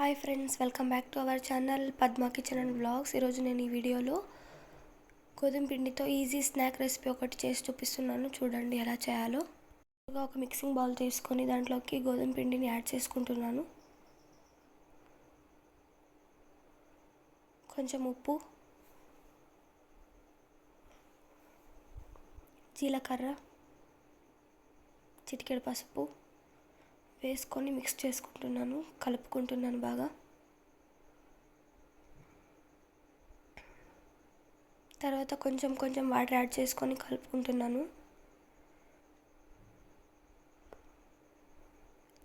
Hi friends, welcome back to our channel Padma kitchen and vlogs. ఈరోజు నేను ఈ వీడియోలో గోధుమ పిండితో ఈజీ స్నాక్ రెసిపీ ఒకటి చేసి చూపిస్తున్నాను. చూడండి ఎలా చేయాలో. ఒక మిక్సింగ్ బౌల్ తీసుకొని దాంట్లోకి గోధుమ పిండిని యాడ్ చేసుకుంటున్నాను. కొంచెం ఉప్పు, జీలకర్ర, చిటికెడు పసుపు వేసుకొని మిక్స్ చేసుకుంటున్నాను, కలుపుకుంటున్నాను బాగా. తర్వాత కొంచెం కొంచెం వాటర్ యాడ్ చేసుకొని కలుపుకుంటున్నాను.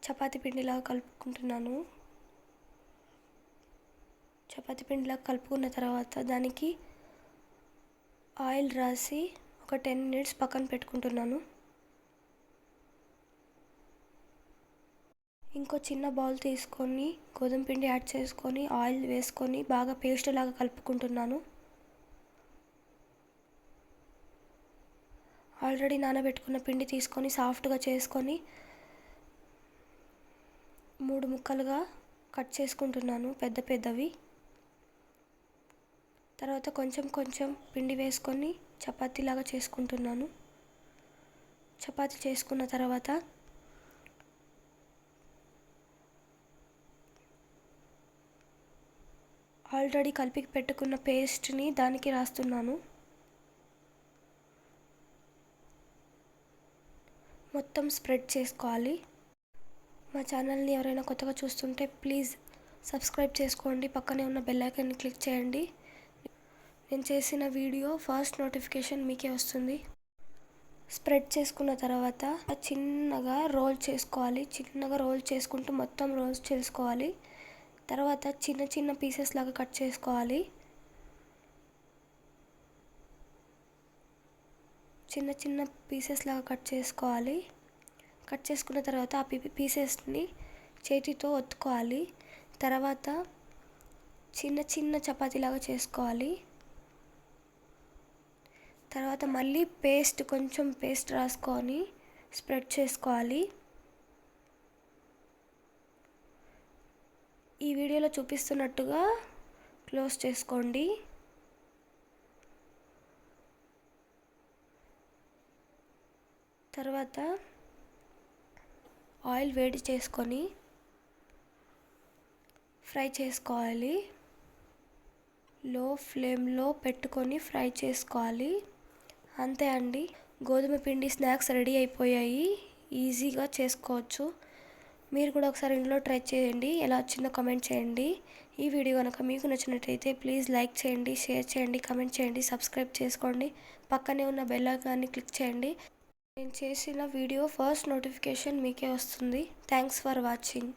చపాతీ పిండిలాగా కలుపుకుంటున్నాను. చపాతీ పిండిలాగా కలుపుకున్న తర్వాత దానికి ఆయిల్ రాసి ఒక 10 మినిట్స్ పక్కన పెట్టుకుంటున్నాను. ఇంకో చిన్న బౌల్ తీసుకొని గోధుమ పిండి యాడ్ చేసుకొని ఆయిల్ వేసుకొని బాగా పేస్ట్ లాగా కలుపుకుంటున్నాను. ఆల్రెడీ నానబెట్టుకున్న పిండి తీసుకొని సాఫ్ట్గా చేసుకొని 3 ముక్కలుగా కట్ చేసుకుంటున్నాను, పెద్ద పెద్దవి. తర్వాత కొంచెం కొంచెం పిండి వేసుకొని చపాతీలాగా చేసుకుంటున్నాను. చపాతీ చేసుకున్న తర్వాత ఆల్రెడీ కలిపి పెట్టుకున్న పేస్ట్ని దానికి రాస్తున్నాను. మొత్తం స్ప్రెడ్ చేసుకోవాలి. మా ఛానల్ని ఎవరైనా కొత్తగా చూస్తుంటే ప్లీజ్ సబ్స్క్రైబ్ చేసుకోండి. పక్కనే ఉన్న బెల్ ఐకాన్ని క్లిక్ చేయండి. నేను చేసిన వీడియో ఫస్ట్ నోటిఫికేషన్ మీకే వస్తుంది. స్ప్రెడ్ చేసుకున్న తర్వాత చిన్నగా రోల్ చేసుకోవాలి. చిన్నగా రోల్ చేసుకుంటూ మొత్తం రోల్ చేసుకోవాలి. తర్వాత చిన్న చిన్న పీసెస్ లాగా కట్ చేసుకోవాలి. చిన్న చిన్న పీసెస్ లాగా కట్ చేసుకోవాలి. కట్ చేసుకున్న తర్వాత ఆ పీసెస్ని చేతితో ఒత్తుకోవాలి. తర్వాత చిన్న చిన్న చపాతీలాగా చేసుకోవాలి. తర్వాత మళ్ళీ కొంచెం పేస్ట్ రాసుకొని స్ప్రెడ్ చేసుకోవాలి. ఈ వీడియోలో చూపిస్తున్నట్టుగా క్లోజ్ చేసుకోండి. తర్వాత ఆయిల్ వేడి చేసుకొని ఫ్రై చేసుకోవాలి. లో ఫ్లేమ్లో పెట్టుకొని ఫ్రై చేసుకోవాలి. అంతే అండి, గోధుమ పిండి స్నాక్స్ రెడీ అయిపోయాయి. ఈజీగా చేసుకోవచ్చు. మీరు కూడా ఒకసారి ఇంట్లో ట్రై చేయండి. ఎలా వచ్చిందో కామెంట్ చేయండి. ఈ వీడియో కనుక మీకు నచ్చినట్టయితే ప్లీజ్ లైక్ చేయండి, షేర్ చేయండి, కామెంట్ చేయండి, సబ్స్క్రైబ్ చేసుకోండి. పక్కనే ఉన్న బెల్ ఐకాన్ని క్లిక్ చేయండి. నేను చేసిన వీడియో ఫస్ట్ నోటిఫికేషన్ మీకే వస్తుంది. Thanks for watching.